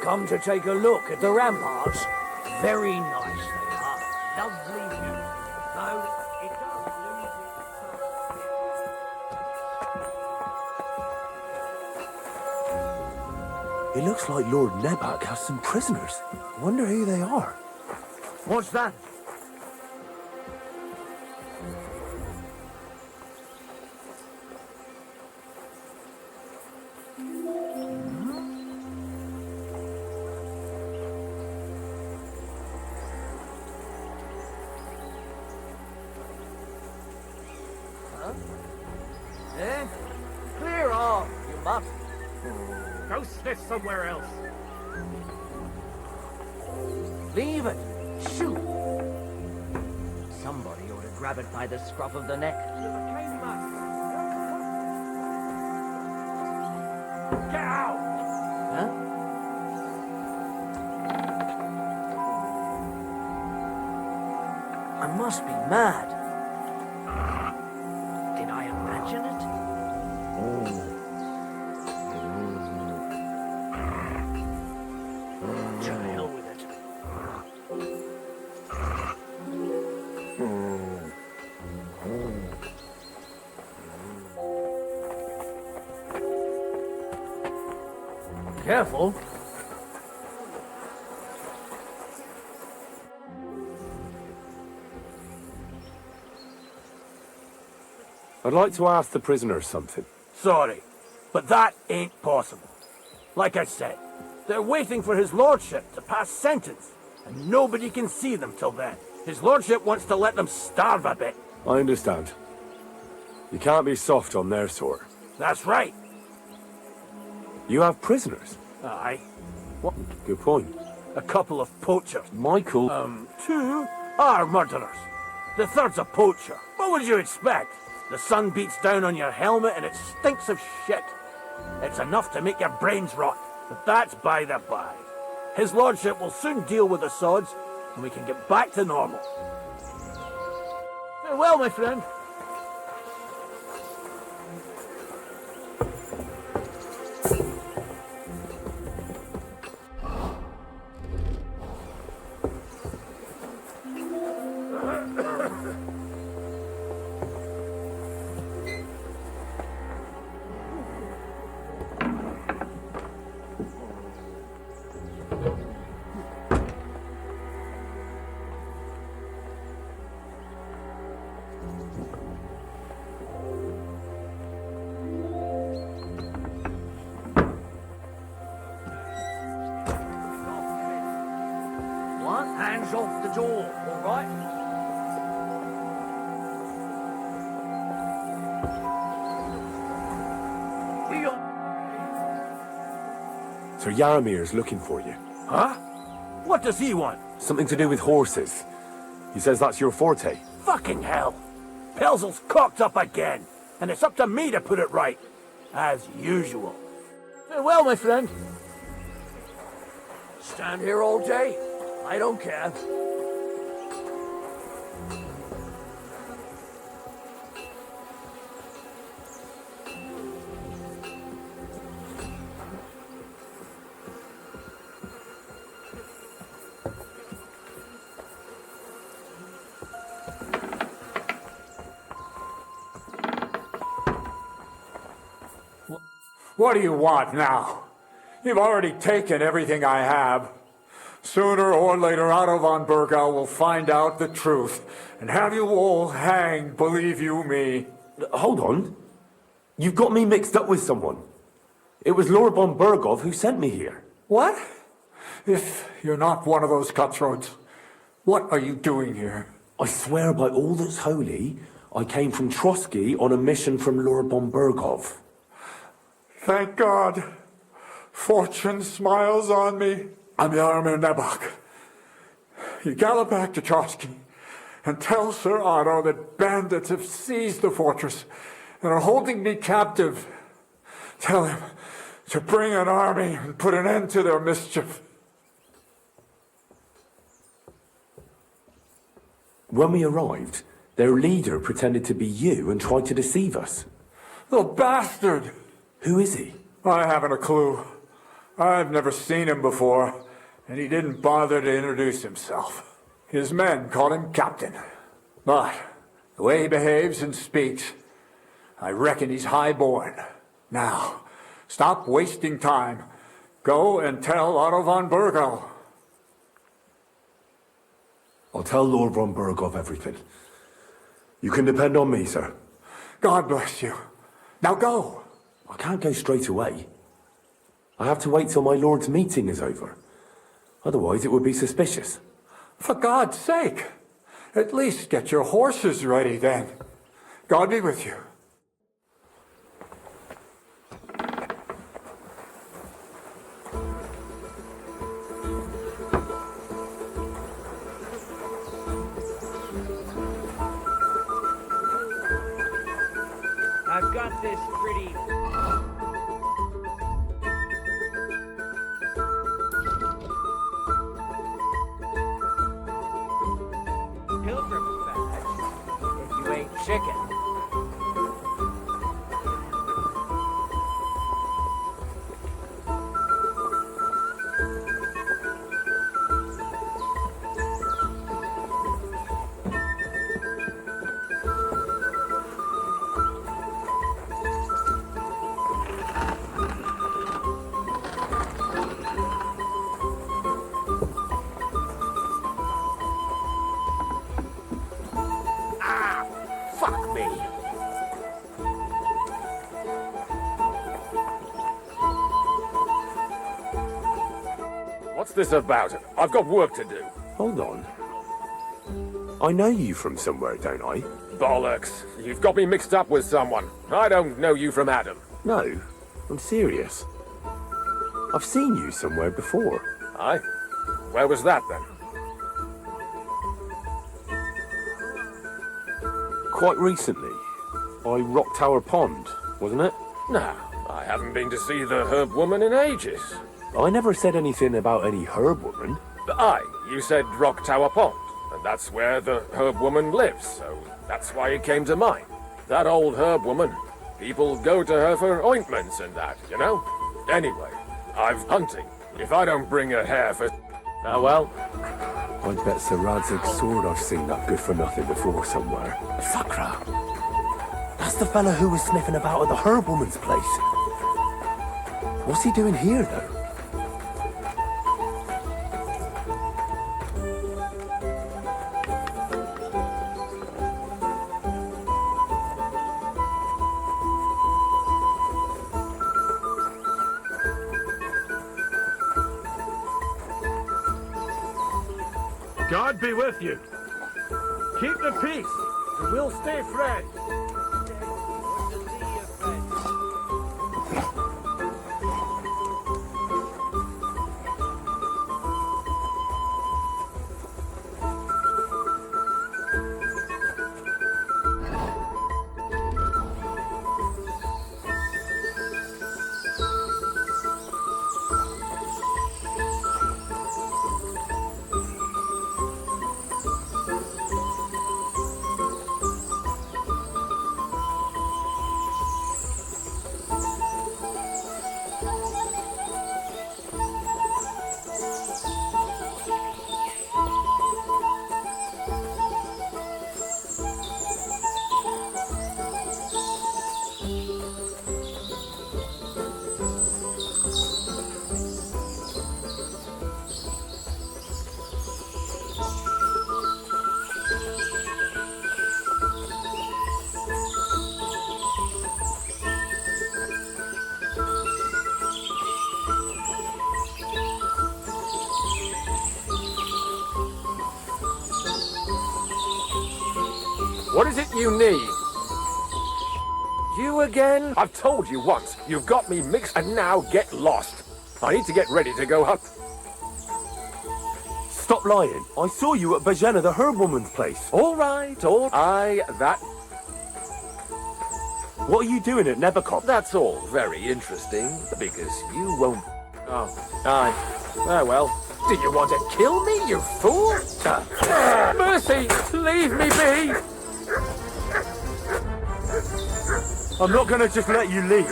come to take a look at the ramparts? Very nice they are. Lovely view. Though it does lose its... It looks like Lord Nebak has some prisoners. Wonder who they are. What's that? Eh? Clear off, you mutt. Go sniff somewhere else. Leave it. Shoot. Somebody ought to grab it by the scruff of the neck. Get out! Huh? I must be mad. Did I imagine it? To hell with it. Careful. I'd like to ask the prisoners something. Sorry, but that ain't possible. Like I said, they're waiting for his lordship to pass sentence, and nobody can see them till then. His lordship wants to let them starve a bit. I understand. You can't be soft on their sort. That's right. You have prisoners? Aye. What? Good point. A couple of poachers. Michael... Two are murderers. The third's a poacher. What would you expect? The sun beats down on your helmet and it stinks of shit. It's enough to make your brains rot, but that's by the by. His lordship will soon deal with the sods, and we can get back to normal. Farewell, my friend. Hands off the door, all right? Sir Yaramir's looking for you. Huh? What does he want? Something to do with horses. He says that's your forte. Fucking hell! Pelzel's cocked up again, and it's up to me to put it right, as usual. Farewell, my friend. Stand here all day? I don't care. What do you want now? You've already taken everything I have. Sooner or later, Otto von Bergau will find out the truth and have you all hanged, believe you me. Hold on. You've got me mixed up with someone. It was Lord von Bergov who sent me here. What? If you're not one of those cutthroats, what are you doing here? I swear by all that's holy, I came from Trotsky on a mission from Lord von Bergov. Thank God. Fortune smiles on me. I'm Yarmir Nebak. You gallop back to Trotsky and tell Sir Otto that bandits have seized the fortress and are holding me captive. Tell him to bring an army and put an end to their mischief. When we arrived, their leader pretended to be you and tried to deceive us. The bastard! Who is he? I haven't a clue. I've never seen him before, and he didn't bother to introduce himself. His men called him Captain. But the way he behaves and speaks, I reckon he's high-born. Now, stop wasting time. Go and tell Otto von Bergau. I'll tell Lord von Bergov everything. You can depend on me, sir. God bless you. Now go. I can't go straight away. I have to wait till my lord's meeting is over. Otherwise it would be suspicious. For God's sake, at least get your horses ready then. God be with you. I've got this pretty... pilgrim badge, if you ain't chicken. Fuck me. What's this about? I've got work to do. Hold on. I know you from somewhere, don't I? Bollocks. You've got me mixed up with someone. I don't know you from Adam. No, I'm serious. I've seen you somewhere before. Aye? Where was that then? Quite recently. By Rock Tower Pond, wasn't it? No, I haven't been to see the herb woman in ages. I never said anything about any herb woman. Aye, you said Rock Tower Pond, and that's where the herb woman lives, so that's why it came to mind. That old herb woman. People go to her for ointments and that, you know? Anyway, I've hunting. If I don't bring a hare for... Ah, well. I'd bet Sir Radzig's sword I've seen that good for nothing before somewhere. Sakra! That's the fella who was sniffing about at the herb woman's place. What's he doing here, though? God be with you. Keep the peace, and we'll stay friends. What is it you need? You again? I've told you once. You've got me mixed and now get lost. I need to get ready to go hunt. Stop lying. I saw you at Bajena, the herb woman's place. All right. That... What are you doing at Nebakov? That's all very interesting, because you won't... Oh, aye. Oh, well. Did you want to kill me, you fool? Mercy! Leave me be! I'm not gonna just let you leave.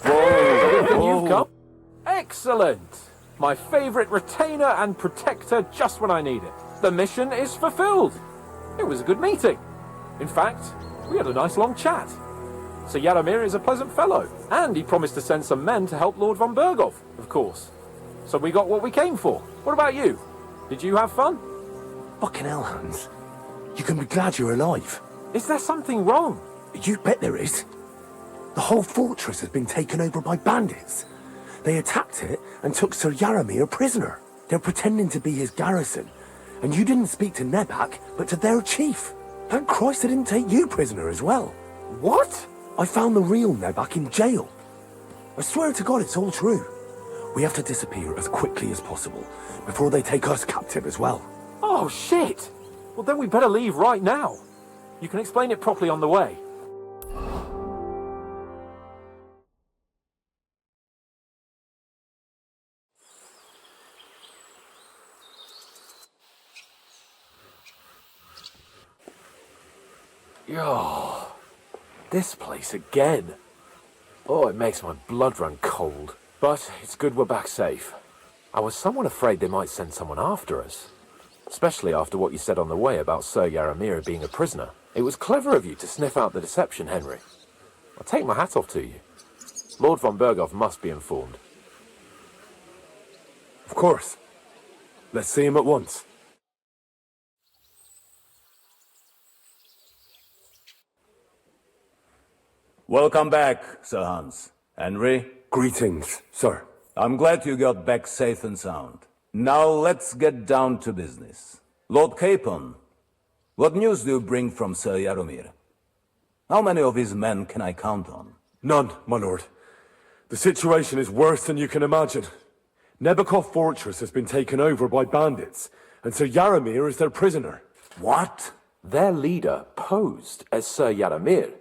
You've come? Excellent! My favourite retainer and protector just when I need it. The mission is fulfilled. It was a good meeting. In fact, we had a nice long chat. Sir Yaromir is a pleasant fellow, and he promised to send some men to help Lord von Bergov, of course. So we got what we came for. What about you? Did you have fun? Fucking hell, Hans. You can be glad you're alive. Is there something wrong? You bet there is. The whole fortress has been taken over by bandits. They attacked it and took Sir Yaromir prisoner. They're pretending to be his garrison. And you didn't speak to Nebak, but to their chief. Thank Christ they didn't take you prisoner as well. What? I found the real Nebak in jail. I swear to God it's all true. We have to disappear as quickly as possible before they take us captive as well. Oh, shit! Well, then we better leave right now. You can explain it properly on the way. Yo, this place again. Oh, it makes my blood run cold. But it's good we're back safe. I was somewhat afraid they might send someone after us. Especially after what you said on the way about Sir Yaromir being a prisoner. It was clever of you to sniff out the deception, Henry. I'll take my hat off to you. Lord von Bergov must be informed. Of course. Let's see him at once. Welcome back, Sir Hans. Henry? Greetings, sir. I'm glad you got back safe and sound. Now let's get down to business. Lord Capon, what news do you bring from Sir Yaromir? How many of his men can I count on? None, my lord. The situation is worse than you can imagine. Nebakov fortress has been taken over by bandits, and Sir Yaromir is their prisoner. What? Their leader posed as Sir Yaromir.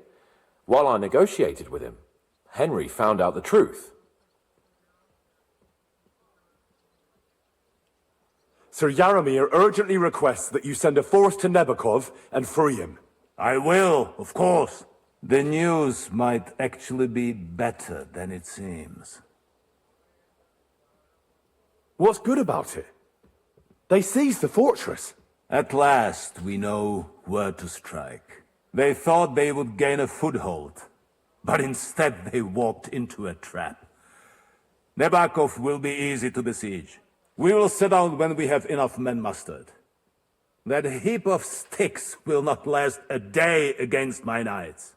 While I negotiated with him, Henry found out the truth. Sir Yaromir urgently requests that you send a force to Nebakov and free him. I will, of course. The news might actually be better than it seems. What's good about it? They seized the fortress. At last, we know where to strike. They thought they would gain a foothold, but instead they walked into a trap. Nebakov will be easy to besiege. We will set out when we have enough men mustered. That heap of sticks will not last a day against my knights.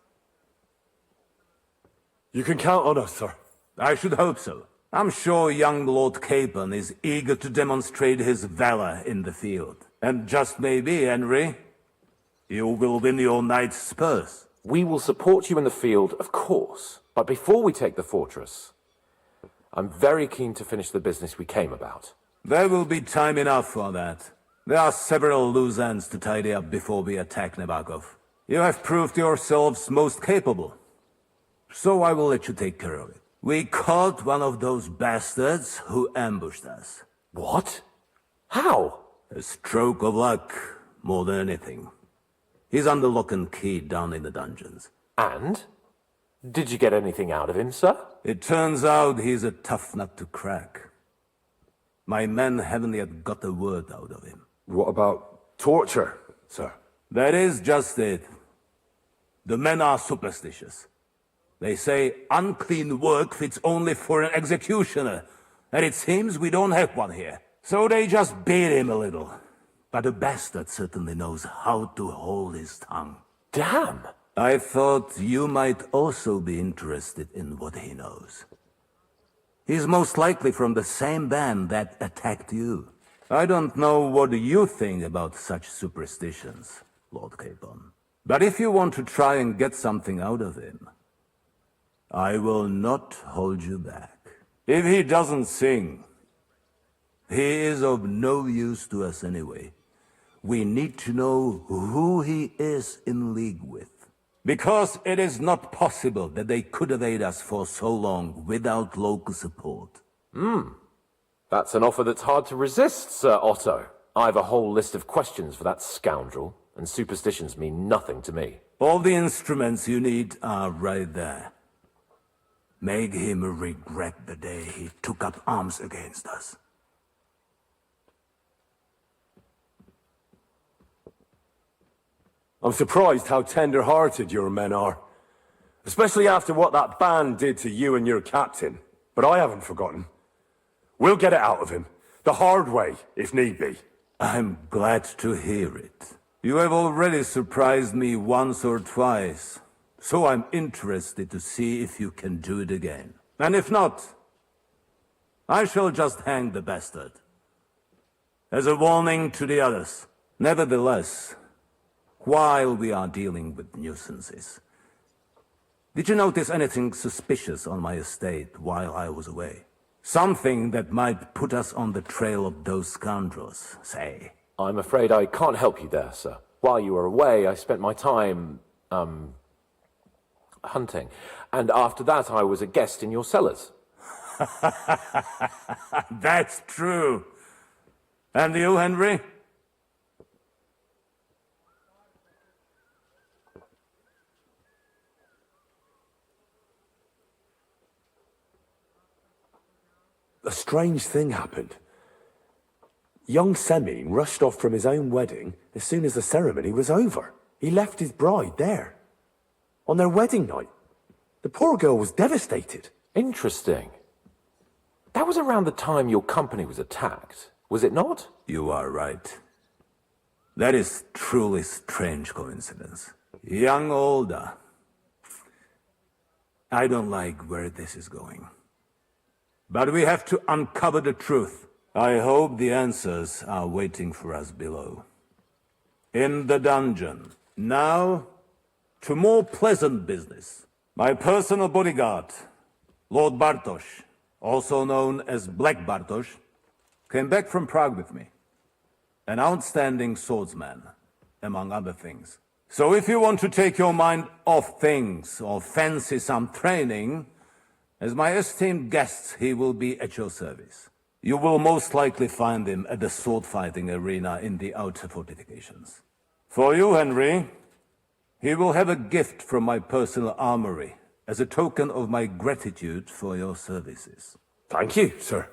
You can count on us, sir. I should hope so. I'm sure young Lord Capon is eager to demonstrate his valor in the field. And just maybe, Henry, you will win your knight's spurs. We will support you in the field, of course. But before we take the fortress, I'm very keen to finish the business we came about. There will be time enough for that. There are several loose ends to tidy up before we attack Nebakov. You have proved yourselves most capable. So I will let you take care of it. We caught one of those bastards who ambushed us. What? How? A stroke of luck, more than anything. He's under lock and key down in the dungeons. And? Did you get anything out of him, sir? It turns out he's a tough nut to crack. My men haven't yet got a word out of him. What about torture, sir? That is just it. The men are superstitious. They say unclean work fits only for an executioner, and it seems we don't have one here. So they just beat him a little. But the bastard certainly knows how to hold his tongue. Damn! I thought you might also be interested in what he knows. He's most likely from the same band that attacked you. I don't know what you think about such superstitions, Lord Capon. But if you want to try and get something out of him, I will not hold you back. If he doesn't sing, he is of no use to us anyway. We need to know who he is in league with. Because it is not possible that they could evade us for so long without local support. That's an offer that's hard to resist, Sir Otto. I've a whole list of questions for that scoundrel, and superstitions mean nothing to me. All the instruments you need are right there. Make him regret the day he took up arms against us. I'm surprised how tender-hearted your men are. Especially after what that band did to you and your captain. But I haven't forgotten. We'll get it out of him. The hard way, if need be. I'm glad to hear it. You have already surprised me once or twice, so I'm interested to see if you can do it again. And if not, I shall just hang the bastard. As a warning to the others. Nevertheless, while we are dealing with nuisances, did you notice anything suspicious on my estate while I was away? Something that might put us on the trail of those scoundrels, say. I'm afraid I can't help you there, sir. While you were away, I spent my time, hunting. And after that, I was a guest in your cellars. That's true. And you, Henry? A strange thing happened. Young Semine rushed off from his own wedding as soon as the ceremony was over. He left his bride there. On their wedding night. The poor girl was devastated. Interesting. That was around the time your company was attacked, was it not? You are right. That is truly strange coincidence. Young Olda. I don't like where this is going. But we have to uncover the truth. I hope the answers are waiting for us below. In the dungeon. Now, to more pleasant business. My personal bodyguard, Lord Bartosz, also known as Black Bartosz, came back from Prague with me. An outstanding swordsman, among other things. So if you want to take your mind off things or fancy some training, as my esteemed guest, he will be at your service. You will most likely find him at the sword-fighting arena in the outer fortifications. For you, Henry, he will have a gift from my personal armory as a token of my gratitude for your services. Thank you, sir.